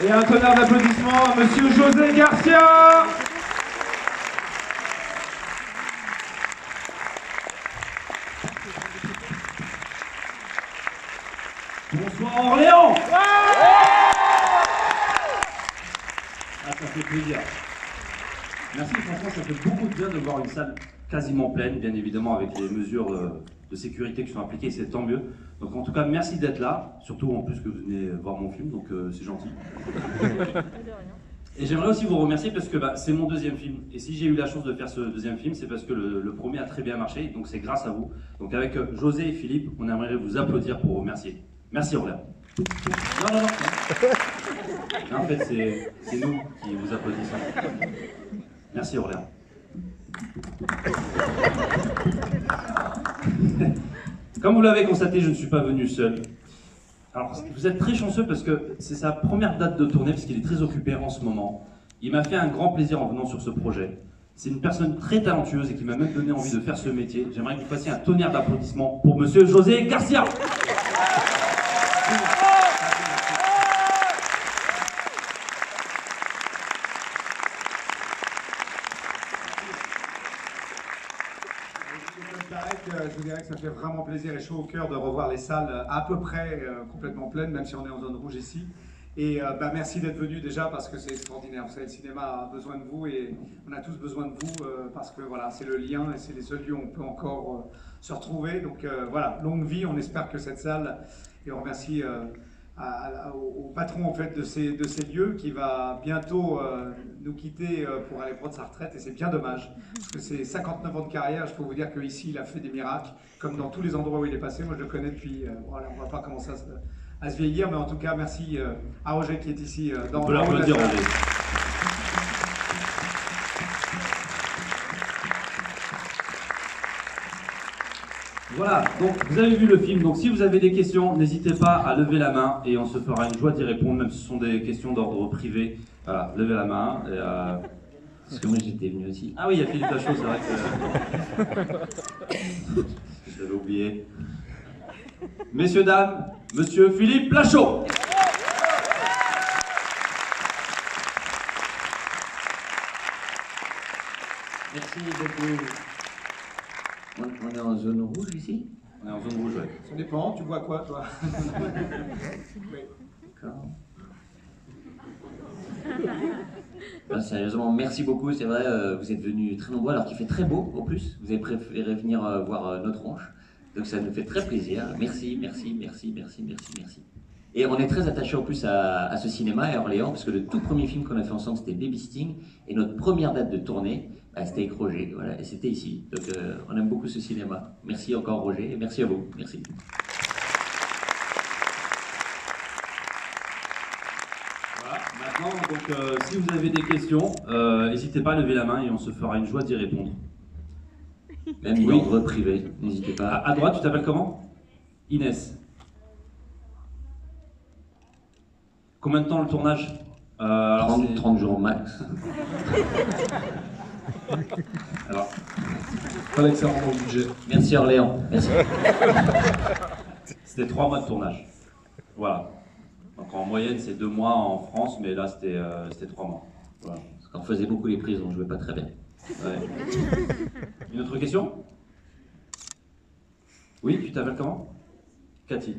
Et un tonnerre d'applaudissements à Monsieur José Garcia. Bonsoir Orléans. Ah, ça fait plaisir. Merci, franchement, ça fait beaucoup de bien de voir une salle quasiment pleine, bien évidemment, avec les mesures de sécurité qui sont appliquées, c'est tant mieux. Donc en tout cas, merci d'être là, surtout en plus que vous venez voir mon film, donc c'est gentil. Et j'aimerais aussi vous remercier parce que c'est mon deuxième film. Et si j'ai eu la chance de faire ce deuxième film, c'est parce que le premier a très bien marché, donc c'est grâce à vous. Donc avec José et Philippe, on aimerait vous applaudir pour remercier. Merci Orléans. Non. En fait, c'est nous qui vous applaudissons. Merci Orléans. Comme vous l'avez constaté, je ne suis pas venu seul. Alors, vous êtes très chanceux parce que c'est sa première date de tournée, parce qu'il est très occupé en ce moment. Il m'a fait un grand plaisir en venant sur ce projet. C'est une personne très talentueuse et qui m'a même donné envie de faire ce métier. J'aimerais que vous fassiez un tonnerre d'applaudissements pour Monsieur José Garcia. Je vous dirais que ça fait vraiment plaisir et chaud au cœur de revoir les salles à peu près complètement pleines, même si on est en zone rouge ici. Et merci d'être venu déjà parce que c'est extraordinaire. Vous savez, le cinéma a besoin de vous et on a tous besoin de vous parce que voilà, c'est le lien et c'est les seuls lieux où on peut encore se retrouver. Donc voilà, longue vie, on espère que cette salle, et on remercie au patron en fait de ces lieux qui va bientôt nous quitter pour aller prendre sa retraite, et c'est bien dommage parce que c'est 59 ans de carrière. Je peux vous dire qu'ici il a fait des miracles comme dans tous les endroits où il est passé. Moi je le connais depuis, voilà, on ne va pas commencer à se vieillir, mais en tout cas merci à Roger qui est ici dans le haut de la salle. Voilà, donc vous avez vu le film, donc si vous avez des questions, n'hésitez pas à lever la main et on se fera une joie d'y répondre, même si ce sont des questions d'ordre privé. Voilà, levez la main. Et, Parce que moi j'étais venu aussi. Ah oui, il y a Philippe Lachaud, c'est vrai que... Je l'avais oublié. Messieurs, dames, Monsieur Philippe Lachaud. Merci beaucoup. On est en zone rouge ici? On est en zone rouge, oui. Ça dépend, tu vois quoi toi? Oui. D'accord. Ben, sérieusement, merci beaucoup, c'est vrai, vous êtes venus très nombreux alors qu'il fait très beau en plus. Vous avez préféré venir voir notre ronche, donc ça nous fait très plaisir. Merci. Et on est très attachés en plus à ce cinéma à Orléans, parce que le tout premier film qu'on a fait ensemble c'était Baby Sting, et notre première date de tournée c'était avec Roger, voilà, et c'était ici. Donc on aime beaucoup ce cinéma. Merci encore Roger, et merci à vous. Merci. Voilà, maintenant, donc, si vous avez des questions, n'hésitez pas à lever la main et on se fera une joie d'y répondre. Même d'ordre privé, n'hésitez pas. À droite, tu t'appelles comment? Inès. Combien de temps le tournage? 30 jours max. Alors, Fallait que ça rentre au budget. Merci Orléans. Merci. c'était 3 mois de tournage. Voilà. Donc en moyenne, c'est 2 mois en France, mais là, c'était 3 mois. Voilà. Parce qu'on faisait beaucoup les prises, on jouait pas très bien. Ouais. Une autre question? Oui, tu t'appelles comment? Cathy.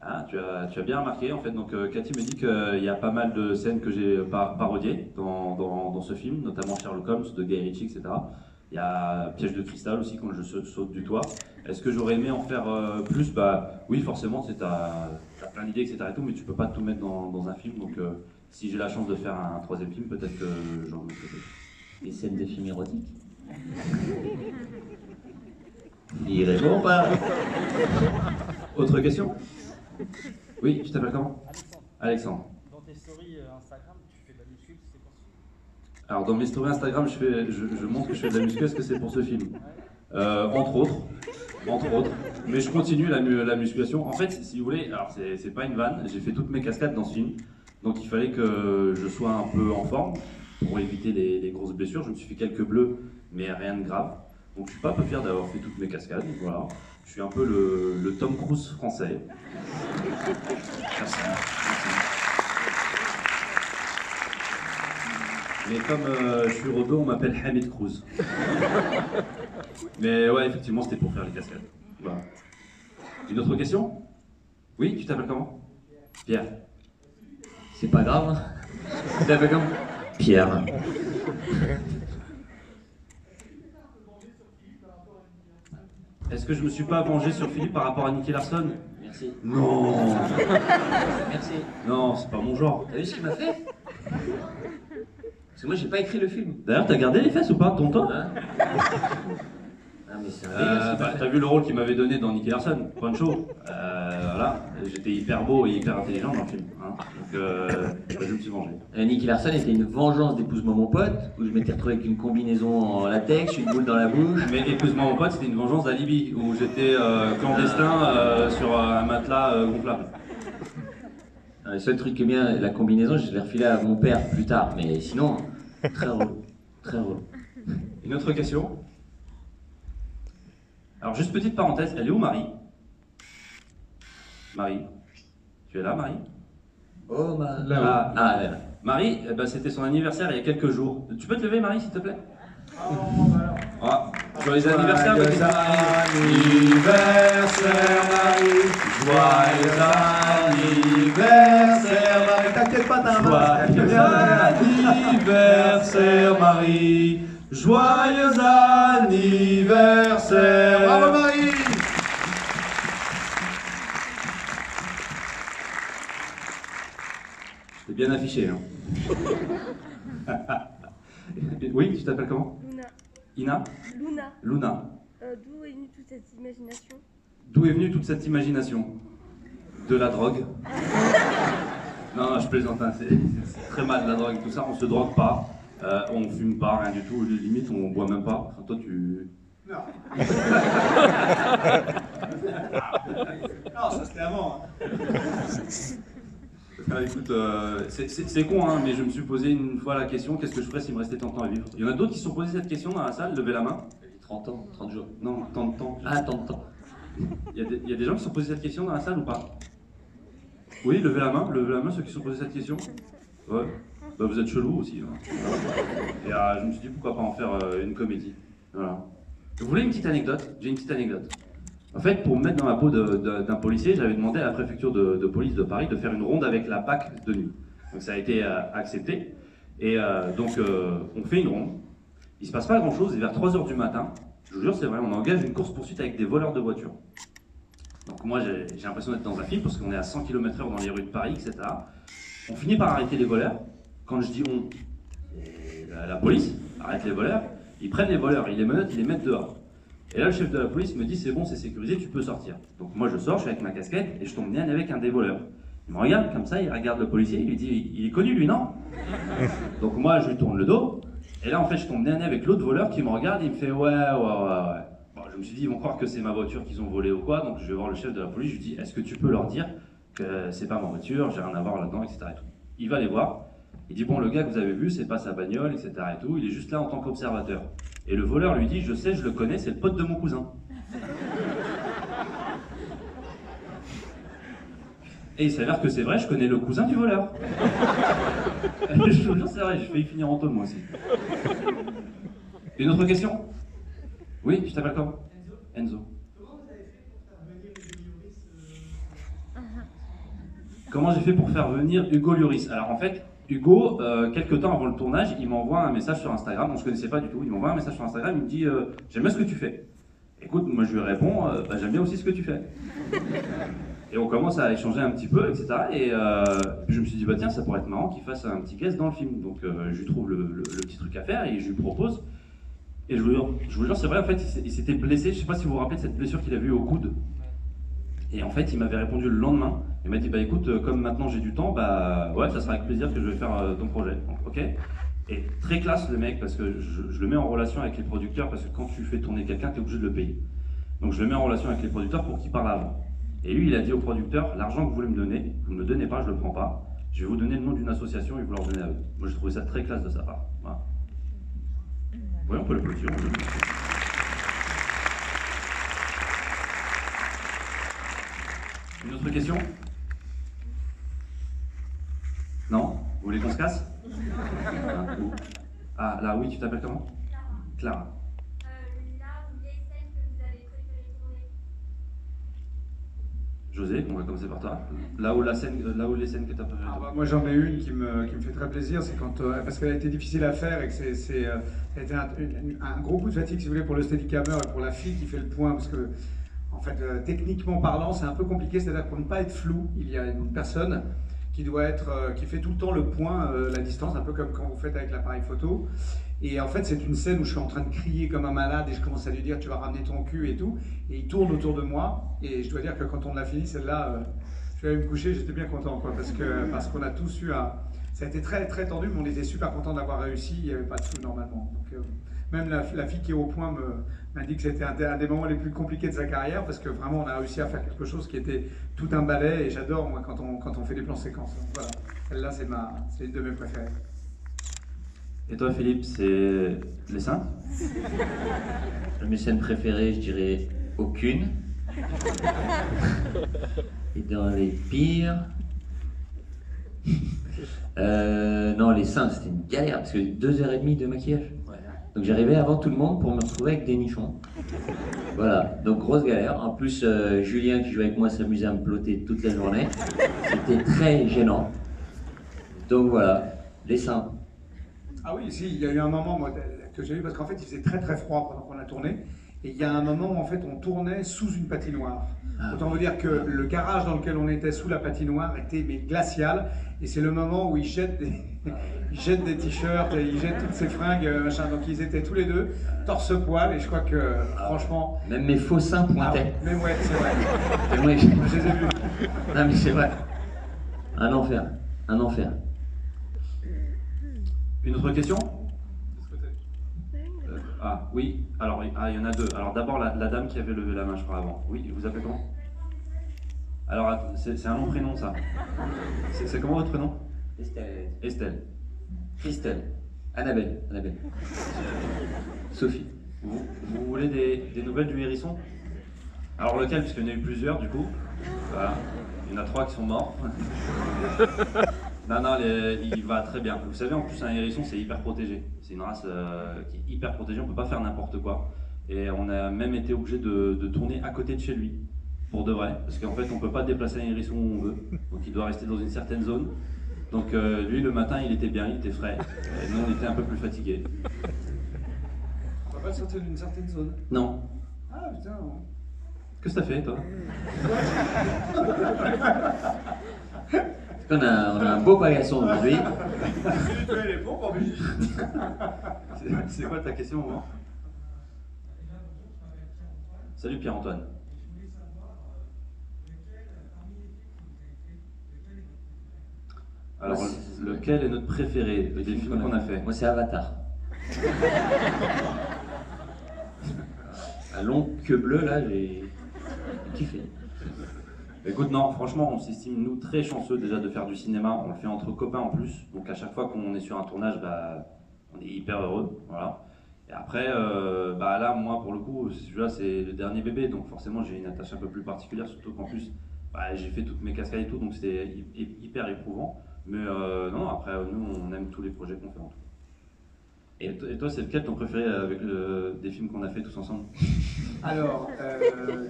Ah, tu as bien remarqué en fait. Donc Cathy me dit qu'il y a pas mal de scènes que j'ai parodiées dans ce film, notamment Sherlock Holmes de Guy Ritchie, etc. Il y a Piège de cristal aussi quand je saute du toit. Est-ce que j'aurais aimé en faire plus? Bah oui, forcément, tu as plein d'idées, etc. Et tout, mais tu peux pas tout mettre dans un film. Donc si j'ai la chance de faire un 3e film, peut-être que j'en ai peut-être. Des scènes de films érotiques. Il répond pas. Autre question? Oui, tu t'appelles comment? Alexandre. Dans tes stories Instagram, tu fais de la muscu, c'est pour ça? Alors dans mes stories Instagram, je montre que je fais de la muscu. Est-ce que c'est pour ce film? Entre autres. Mais je continue la musculation. En fait, si vous voulez, alors c'est pas une vanne, j'ai fait toutes mes cascades dans ce film. Donc il fallait que je sois un peu en forme pour éviter les grosses blessures. Je me suis fait quelques bleus, mais rien de grave. Donc je suis pas peu fier d'avoir fait toutes mes cascades, voilà. Je suis un peu le Tom Cruise français. Merci. Mais comme je suis rebeu, on m'appelle Hamid Cruz. Mais ouais, effectivement, c'était pour faire les cascades. Voilà. Une autre question? Oui, tu t'appelles comment? Pierre. C'est pas grave. Tu t'appelles comment? Pierre. Est-ce que je me suis pas vengé sur Philippe par rapport à Nicky Larson? Merci. Non. Merci. Non, c'est pas mon genre. T'as vu ce qu'il m'a fait? Parce que moi j'ai pas écrit le film. D'ailleurs, t'as gardé les fesses ou pas, tonton? Hein? Ah mais c'est un délire, ce qu'il m'a fait. T'as vu le rôle qu'il m'avait donné dans Nicky Larson, Pancho? Voilà, j'étais hyper beau et hyper intelligent dans le film. Hein. Donc, je me suis vengé. Nicky Larson était une vengeance d'épouse-moi mon pote, où je m'étais retrouvé avec une combinaison en latex, une boule dans la bouche. Mais épouse-moi mon pote, c'était une vengeance d'alibi, où j'étais clandestin sur un matelas gonflable. Le seul truc qui est bien, la combinaison, je l'ai refilé à mon père plus tard, mais sinon, très relou. Très relou. Une autre question? Alors, juste petite parenthèse, elle est où Marie? Marie? Tu es là, Marie? Oh, Là, ah, elle est là. Marie, eh ben, c'était son anniversaire il y a quelques jours. Tu peux te lever, Marie, s'il te plaît? Ah, joyeux anniversaire, petite Marie. Anniversaire Marie, joyeux anniversaire Marie. T'inquiète pas, t'as un masque. Joyeux anniversaire, Marie. Joyeux anniversaire. Bravo Marie. C'est bien affiché, hein. Oui, tu t'appelles comment? Luna. Ina? Luna. Luna. D'où est venue toute cette imagination? D'où est venue toute cette imagination? De la drogue. Non, non, je plaisante, hein. C'est très mal la drogue, tout ça. On se drogue pas, on fume pas, rien du tout. Limite, on boit même pas. Enfin, toi, tu. Non. Non, ça c'était avant. Hein. Ah, écoute, c'est con, hein, mais je me suis posé une fois la question, qu'est-ce que je ferais s'il me restait tant de temps à vivre? Il y en a d'autres qui se sont posés cette question dans la salle, levez la main. 30 ans, 30 jours. Non, tant de temps. Ah, tant de temps. Il y a des gens qui se sont posés cette question dans la salle ou pas? Oui, levez la main ceux qui se sont posés cette question. Ouais, bah, vous êtes chelou aussi. Hein. Et je me suis dit pourquoi pas en faire une comédie. Voilà. Vous voulez une petite anecdote? J'ai une petite anecdote. En fait, pour me mettre dans la peau d'un policier, j'avais demandé à la préfecture de police de Paris de faire une ronde avec la PAC de nuit. Donc ça a été accepté. Et donc on fait une ronde. Il se passe pas grand chose et vers 3h du matin, je vous jure c'est vrai, on engage une course-poursuite avec des voleurs de voitures. Donc moi j'ai l'impression d'être dans un film parce qu'on est à 100 km/h dans les rues de Paris, etc. On finit par arrêter les voleurs. Quand je dis on, la police arrête les voleurs, ils prennent les voleurs, ils les menottent, ils les mettent dehors. Et là, le chef de la police me dit c'est bon, c'est sécurisé, tu peux sortir. Donc moi, je sors, je suis avec ma casquette et je tombe nez à nez avec un des voleurs. Il me regarde comme ça, il regarde le policier, il lui dit il est connu lui, non? Donc moi, je lui tourne le dos. Et là, en fait, je tombe nez à nez avec l'autre voleur qui me regarde et il me fait ouais. Bon, je me suis dit ils vont croire que c'est ma voiture qu'ils ont volée ou quoi. Donc je vais voir le chef de la police, je lui dis est-ce que tu peux leur dire que c'est pas ma voiture, j'ai rien à voir là-dedans, etc. Et tout. Il va les voir. Il dit bon, le gars que vous avez vu, c'est pas sa bagnole, etc. et tout. Il est juste là en tant qu'observateur. Et le voleur lui dit, je sais, je le connais, c'est le pote de mon cousin. Et il s'avère que c'est vrai, je connais le cousin du voleur. Je vous jure, c'est vrai, j'ai failli finir en tôle moi aussi. Une autre question? Oui, tu t'appelles comment? Enzo. Comment j'ai fait pour faire venir Hugo Lloris? Alors en fait, Hugo, quelques temps avant le tournage, il m'envoie un message sur Instagram, on ne se connaissait pas du tout, il m'envoie un message sur Instagram, il me dit j'aime bien ce que tu fais. Écoute, moi je lui réponds j'aime bien aussi ce que tu fais. Et on commence à échanger un petit peu, etc. Et je me suis dit bah tiens, ça pourrait être marrant qu'il fasse un petit guest dans le film. Donc je lui trouve le petit truc à faire et je lui propose. Et je vous jure, c'est vrai, en fait, il s'était blessé, je ne sais pas si vous vous rappelez de cette blessure qu'il avait eue au coude. Et en fait, il m'avait répondu le lendemain. Il m'a dit, bah écoute, comme maintenant j'ai du temps, bah ouais, ça sera avec plaisir que je vais faire ton projet. Donc, ok. Et très classe le mec, parce que je le mets en relation avec les producteurs, parce que quand tu fais tourner quelqu'un, tu es obligé de le payer. Donc je le mets en relation avec les producteurs pour qu'ils parlent avant. Et lui, il a dit au producteur, l'argent que vous voulez me donner, vous ne me le donnez pas, je ne le prends pas. Je vais vous donner le nom d'une association et vous leur donner à eux. Moi, j'ai trouvé ça très classe de sa part. Voilà. Oui, on peut l'applaudir. autre question? Non? Vous voulez qu'on se casse? Ah, là, oui, tu t'appelles comment? Clara. Là, une vieille scène que vous avez préféré tourner. José, on va commencer par toi. Là où les scènes que tu as préférées. Ah bah, moi j'en ai une qui me fait très plaisir, c'est quand parce qu'elle a été difficile à faire et que ça a été un gros coup de fatigue si vous voulez pour le steadicammer et pour la fille qui fait le point parce que en fait techniquement parlant c'est un peu compliqué, c'est-à-dire pour ne pas être flou, il y a une personne qui doit être qui fait tout le temps le point, la distance, un peu comme quand vous faites avec l'appareil photo. Et en fait, c'est une scène où je suis en train de crier comme un malade et je commence à lui dire tu vas ramener ton cul et tout. Et il tourne autour de moi. Et je dois dire que quand on a fini celle-là, je suis allé me coucher, j'étais bien content quoi, parce qu'on a tous eu un. Ça a été très très tendu, mais on était super content d'avoir réussi. Il n'y avait pas de flou normalement. Donc, même la fille qui est au point m'a dit que c'était un des moments les plus compliqués de sa carrière parce que vraiment on a réussi à faire quelque chose qui était tout un ballet. Et j'adore moi quand on fait des plans séquences. Donc, voilà, celle-là c'est une de mes préférées. Et toi, Philippe, c'est les seins? Mes scènes préférées, je dirais aucune. Et dans les pires. Non, les seins, c'était une galère parce que 2h30 de maquillage. Donc j'arrivais avant tout le monde pour me retrouver avec des nichons. Voilà, donc grosse galère. En plus, Julien qui jouait avec moi s'amusait à me plotter toute la journée. C'était très gênant. Donc voilà, les seins. Ah oui, si, il y a eu un moment moi, que j'ai eu parce qu'en fait il faisait très très froid pendant qu'on a tourné. Et il y a un moment où en fait on tournait sous une patinoire. Autant vous dire que le garage dans lequel on était sous la patinoire était mais glacial. Et c'est le moment où ils jettent des t-shirts, et ils jettent toutes ces fringues, machin. Donc ils étaient tous les deux torse-poil et je crois que franchement. Même mes faux seins pointaient. Ah, même ouais, c'est vrai. Et moi, Je les ai vus. Non mais c'est vrai. Un enfer. Un enfer. Une autre question? Ah oui, alors il y en a deux. Alors d'abord la dame qui avait levé la main, je crois, avant. Oui, vous appelez comment? Alors c'est un long prénom ça. C'est comment votre prénom? Estelle. Estelle. Christelle. Annabelle. Sophie. Vous voulez des nouvelles du hérisson? Alors lequel? Puisqu'il y en a eu plusieurs du coup. Voilà. Il y en a 3 qui sont morts. Non, il va très bien. Vous savez, en plus, un hérisson, c'est hyper protégé. C'est une race qui est hyper protégée, on ne peut pas faire n'importe quoi. Et on a même été obligé de tourner à côté de chez lui, pour de vrai. Parce qu'en fait, on ne peut pas déplacer un hérisson où on veut. Donc il doit rester dans une certaine zone. Donc lui, le matin, il était bien, il était frais. Et nous, on était un peu plus fatigués. On va pas sortir d'une certaine zone. Non. Ah putain. Qu'est-ce que t'as fait, toi? On a un beau paillasson aujourd'hui. Elle est bon pour lui. C'est quoi ta question, moi? Salut Pierre-Antoine. Alors, lequel est notre préféré des films qu'on a fait? Moi, c'est Avatar. Un long queue bleue, là, j'ai kiffé. Écoute, non, franchement, on s'estime, nous, très chanceux déjà de faire du cinéma. On le fait entre copains en plus. Donc, à chaque fois qu'on est sur un tournage, bah, on est hyper heureux. Voilà. Et après, bah, là, moi, pour le coup, celui-là, c'est le dernier bébé. Donc, forcément, j'ai une attache un peu plus particulière. Surtout qu'en plus, bah, j'ai fait toutes mes cascades et tout. Donc, c'était hyper éprouvant. Mais non, après, nous, on aime tous les projets qu'on fait en tout. Et toi, c'est lequel ton préféré avec des films qu'on a fait tous ensemble? Alors,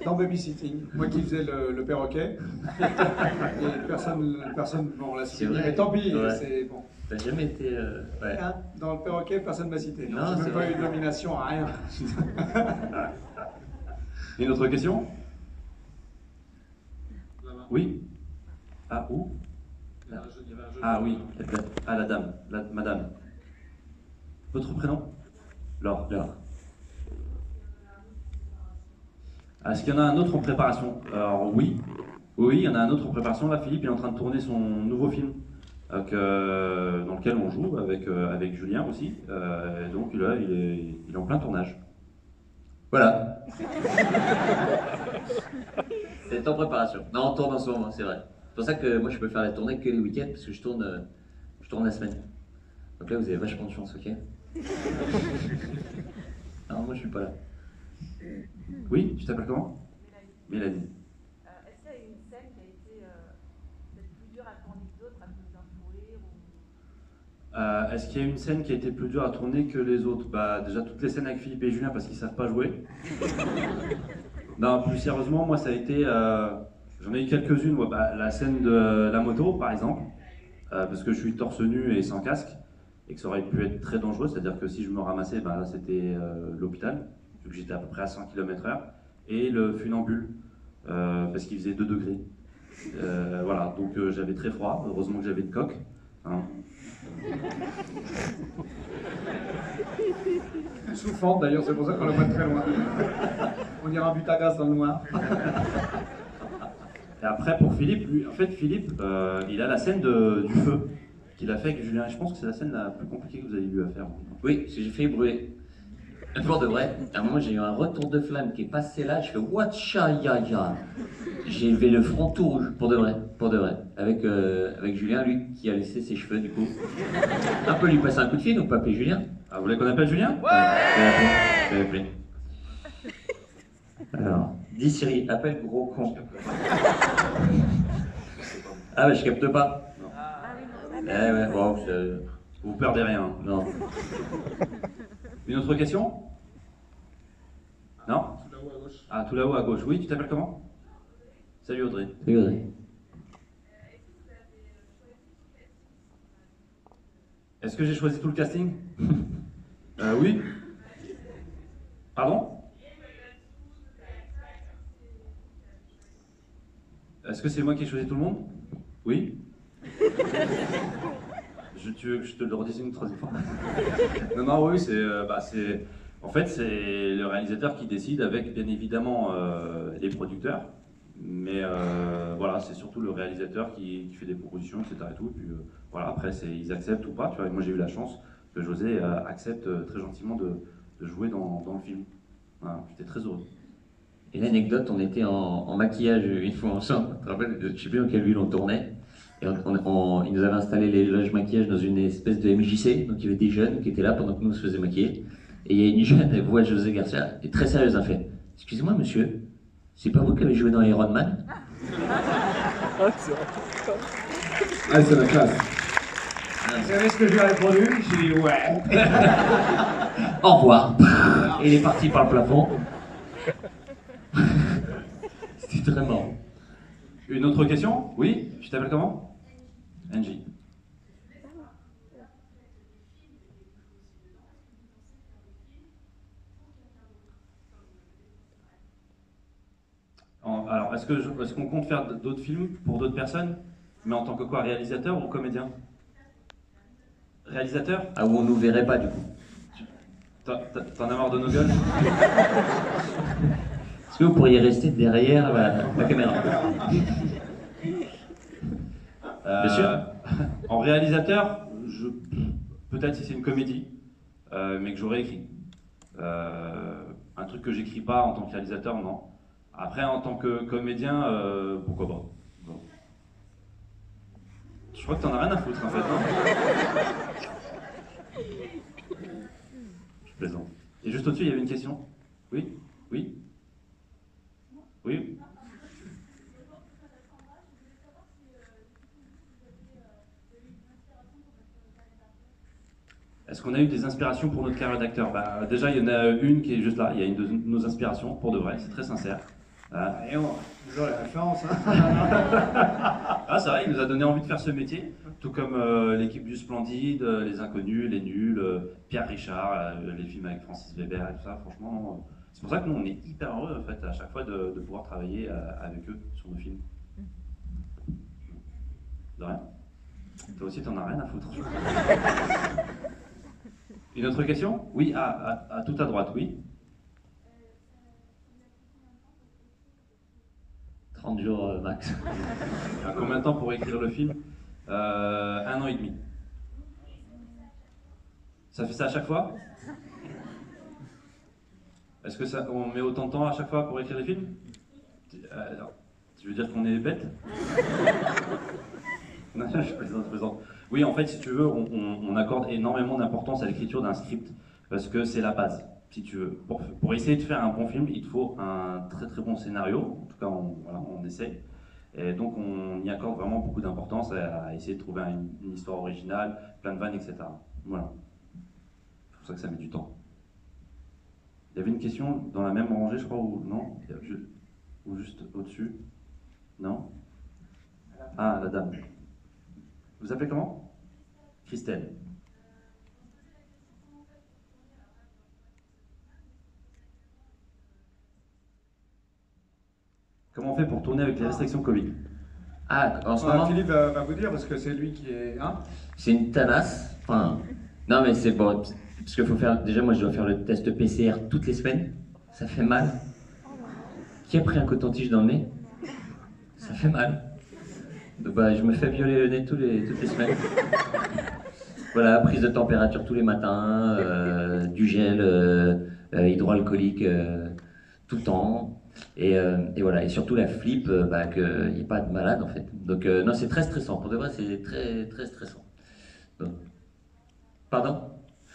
dans Babysitting, moi qui faisais le perroquet, et personne bon, l'a souligné, vrai. mais tant pis, Ouais. c'est bon. T'as jamais été. Ouais. Hein, dans le perroquet, personne m'a cité. Non, J'ai c'est même pas vrai. eu de nomination à rien. Une autre question? Oui? Ah, où? Ah oui, ah la dame, madame. Votre prénom? Laure. Est-ce qu'il y en a un autre en préparation? Alors oui, il y en a un autre en préparation. Là, Philippe il est en train de tourner son nouveau film dans lequel on joue avec Julien aussi. Donc là, il est en plein tournage. Voilà. C'est en préparation. Non, on tourne en ce moment, c'est vrai. C'est pour ça que moi, je peux faire la tournée que les week-ends, parce que je tourne la semaine. Donc là, vous avez vachement de chance, ok? Non, moi, je suis pas là. Oui, tu t'appelles comment? Mélanie. Est-ce qu'il y a une scène qui a été Est-ce qu'il y a une scène qui a été plus dure à tourner que les autres? Bah, déjà toutes les scènes avec Philippe et Julien parce qu'ils savent pas jouer. Non, plus sérieusement, moi ça a été... j'en ai eu quelques-unes, ouais, bah, la scène de la moto par exemple, parce que je suis torse nu et sans casque, et que ça aurait pu être très dangereux, c'est-à-dire que si je me ramassais, bah, là c'était l'hôpital, vu que j'étais à peu près à 100 km/h, et le funambule, parce qu'il faisait 2 degrés. Voilà, donc j'avais très froid, heureusement que j'avais une coque. Hein. Souffrante d'ailleurs, c'est pour ça qu'on la voit de très loin. On ira but à gaz dans le noir. Et après pour Philippe, lui, en fait Philippe, il a la scène du feu qu'il a fait avec Julien. Je pense que c'est la scène la plus compliquée que vous avez eu à faire. Oui, parce que j'ai fait brûler. Pour de vrai, à un moment j'ai eu un retour de flamme qui est passé là, je fais Watcha ya ya. J'ai levé le front tout rouge, pour de vrai. Avec Julien, lui, qui a laissé ses cheveux du coup. Un peu lui passer un coup de fil, on peut appeler Julien. Ah, vous voulez qu'on appelle Julien? Je vais appeler. Alors, dis Siri, appelle gros con. Ah bah je capte pas. Eh ouais, bon, Vous perdez rien. non. Une autre question? Non? Tout là-haut à gauche. Ah, tout là-haut à gauche. Oui, tu t'appelles comment? Salut Audrey. Salut Audrey. Est-ce que j'ai choisi tout le casting? Oui. Pardon? Est-ce que c'est moi qui ai choisi tout le monde? Oui. Tu veux que je te le redise une troisième fois? Non, oui, c'est... En fait, c'est le réalisateur qui décide avec, bien évidemment, les producteurs. Mais voilà, c'est surtout le réalisateur qui fait des propositions, etc. Et tout. Et puis voilà, après, ils acceptent ou pas. Tu vois, et moi, j'ai eu la chance que José accepte très gentiment de jouer dans le film. Voilà, j'étais très heureux. Et l'anecdote, on était en maquillage une fois ensemble. Tu te rappelles, je sais plus dans quelle ville on tournait. Et ils nous avaient installé les loges maquillage dans une espèce de MJC. Donc il y avait des jeunes qui étaient là pendant que nous on se faisait maquiller. Et il y a une jeune, elle voit José Garcia, et très sérieuse, elle fait Excusez-moi monsieur, c'est pas vous qui avez joué dans Iron Man? Ah, c'est la classe. Vous savez ce que je lui ai répondu? J'ai dit ouais. Au revoir. Et il est parti par le plafond. C'était très marrant. Une autre question? Oui? Tu t'appelles comment? Angie. Alors, est-ce qu'on compte faire d'autres films pour d'autres personnes? Mais en tant que quoi? Réalisateur ou comédien? Réalisateur? Ah, où on nous verrait pas du coup. T'en as marre de nos gueules? Est-ce que vous pourriez rester derrière la caméra? Bien sûr. En réalisateur, peut-être si c'est une comédie, mais que j'aurais écrit. Un truc que j'écris pas en tant que réalisateur, non. Après, en tant que comédien, pourquoi pas. Bon. Je crois que t'en as rien à foutre en fait, non? Je plaisante. Et juste au-dessus, il y avait une question. Oui? Oui? Oui? Est-ce qu'on a eu des inspirations pour notre carrière d'acteur? Bah, déjà, il y en a une qui est juste là. Il y a une de nos inspirations, pour de vrai, c'est très sincère. Et on, toujours la référence. Hein. Ah, c'est vrai, il nous a donné envie de faire ce métier, tout comme l'équipe du Splendide, Les Inconnus, Les Nuls, Pierre Richard, les films avec Francis Weber et tout ça. Franchement, c'est pour ça que nous, on est hyper heureux en fait, à chaque fois de pouvoir travailler avec eux sur nos films. De rien. Toi aussi, t'en as rien à foutre. Une autre question? Oui, tout à droite, oui. 30 jours max. À combien de temps pour écrire le film? 1 an et demi. Ça fait ça à chaque fois? Est-ce que on met autant de temps à chaque fois pour écrire les films? Tu veux dire qu'on est bête? Non, je plaisante. Oui, en fait, si tu veux, on accorde énormément d'importance à l'écriture d'un script, parce que c'est la base, si tu veux. Pour essayer de faire un bon film, il te faut un très très bon scénario, en tout cas, on essaie. Et donc on y accorde vraiment beaucoup d'importance à essayer de trouver une histoire originale, plein de vannes, etc. Voilà. C'est pour ça que ça met du temps. Il y avait une question dans la même rangée, je crois, ou non? Ou juste au-dessus? Non? Ah, la dame. Vous appelez comment? Christelle. Comment on fait pour tourner avec les restrictions Covid? Ah, en ce moment, Philippe va vous dire parce que c'est lui qui est. Hein, c'est une tanasse. Enfin, non, mais c'est bon. Parce qu'il faut faire. Déjà, moi, je dois faire le test PCR toutes les semaines. Ça fait mal. Qui a pris un coton-tige dans le nez? Ça fait mal. Donc, bah, je me fais violer le nez toutes les semaines. Voilà, prise de température tous les matins, du gel hydroalcoolique tout le temps. Et voilà, et surtout la flip, qu'il n'y ait pas de malade en fait. Donc non, c'est très stressant, pour de vrai c'est très très stressant. Donc, pardon?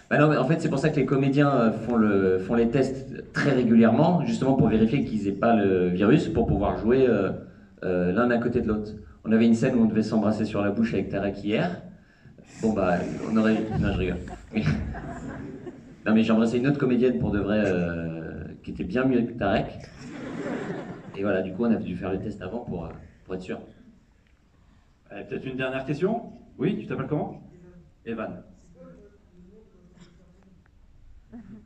Bah non, mais en fait c'est pour ça que les comédiens font les tests très régulièrement, justement pour vérifier qu'ils n'aient pas le virus, pour pouvoir jouer l'un à côté de l'autre. On avait une scène où on devait s'embrasser sur la bouche avec Tarek hier. Bon bah, on aurait... Non, je rigole. Non mais j'ai embrassé une autre comédienne pour de vrai, qui était bien mieux que Tarek. Et voilà, du coup, on a dû faire le test avant pour être sûr. Peut-être une dernière question? Oui, tu t'appelles comment? Evan.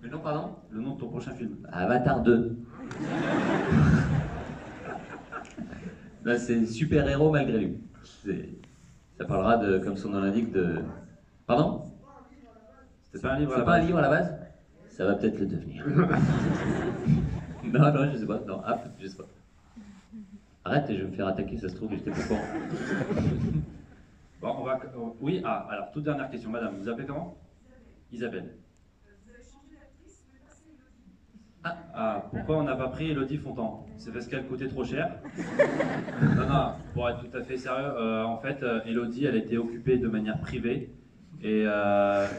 Le nom, pardon? Le nom de ton prochain film? Avatar 2. Là, c'est super-héros malgré lui. Ça parlera de, comme son nom l'indique, de... Pardon? C'était pas un livre à C'est la pas un base? livre à la base? Ça va peut-être le devenir. Non, je sais pas. Non, je sais pas. Arrête, je vais me faire attaquer, ça se trouve, j'étais pas au courant. Bon, on va... Oui, alors, toute dernière question. Madame, vous appelez comment? Isabelle. Pourquoi on n'a pas pris Elodie Fontan? C'est parce qu'elle coûtait trop cher? Non, pour être tout à fait sérieux, en fait, Elodie, elle était occupée de manière privée, et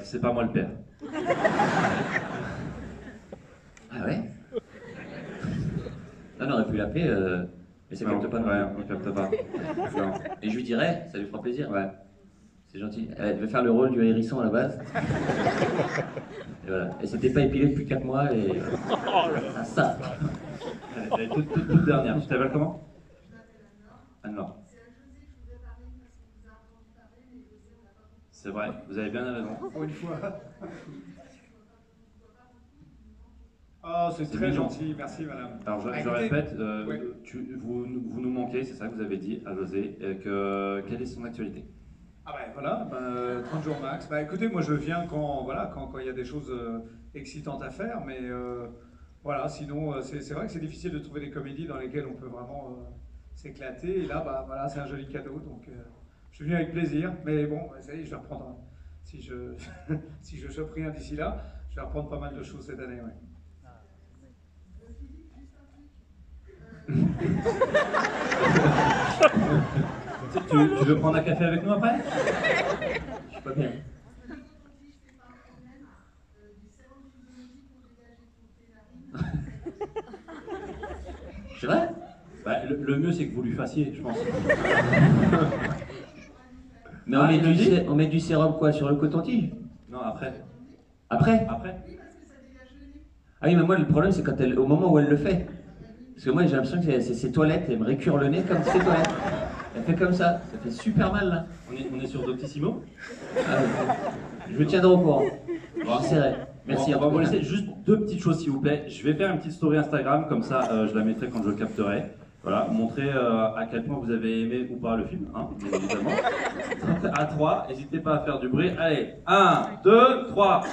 c'est pas moi le père. Ah ouais? Non, on aurait pu l'appeler, mais ça capte pas. Ouais, on capte pas. Non. Et je lui dirais, ça lui fera plaisir. Ouais. C'est gentil. Elle devait faire le rôle du hérisson à la base. Et voilà. Elle s'était pas épilée depuis 4 mois et... Ça. Elle est toute dernière. Tu t'appelles comment? Anne-Laure. C'est vrai, vous avez bien raison. pour une fois. Oh, c'est très mignon. gentil, merci madame. Alors je Écoutez, répète, ouais. vous nous manquez, c'est ça que vous avez dit à José. Quelle est son actualité? Ah ben voilà, 30 jours max. Bah écoutez, moi je viens quand il y a des choses excitantes à faire, mais voilà, sinon c'est vrai que c'est difficile de trouver des comédies dans lesquelles on peut vraiment s'éclater. Et là, bah voilà, c'est un joli cadeau, donc je suis venu avec plaisir. Mais bon, ça y est, je vais reprendre. Si je chope rien d'ici là, je vais reprendre pas mal de choses cette année. Ouais. Tu veux prendre un café avec nous après? Je suis pas bien. C'est vrai? Bah, le mieux c'est que vous lui fassiez, je pense. Mais Ah, on met du sérum quoi, sur le coton-tige? Non, après. Après? Après? Ah oui, mais moi le problème c'est au moment où elle le fait. Parce que moi j'ai l'impression que c'est ses toilettes, elle me récure le nez comme ses toilettes. Elle fait comme ça fait super mal là. On est sur Doctissimo? Je vous tiendrai au courant. J'essaierai. Merci. On va vous laisser juste 2 petites choses s'il vous plaît. Je vais faire une petite story Instagram, comme ça je la mettrai quand je le capterai. Voilà, montrer à quel point vous avez aimé ou pas le film, hein, bien évidemment. À 3, n'hésitez pas à faire du bruit. Allez, 1, 2, 3.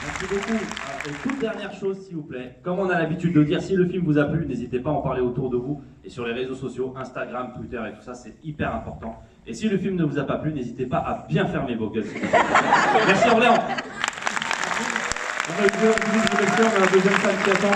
Merci beaucoup. Et toute dernière chose, s'il vous plaît, comme on a l'habitude de dire, si le film vous a plu, n'hésitez pas à en parler autour de vous et sur les réseaux sociaux, Instagram, Twitter et tout ça, c'est hyper important. Et si le film ne vous a pas plu, n'hésitez pas à bien fermer vos gueules. Merci Orléans. On a une deuxième salle qui attend.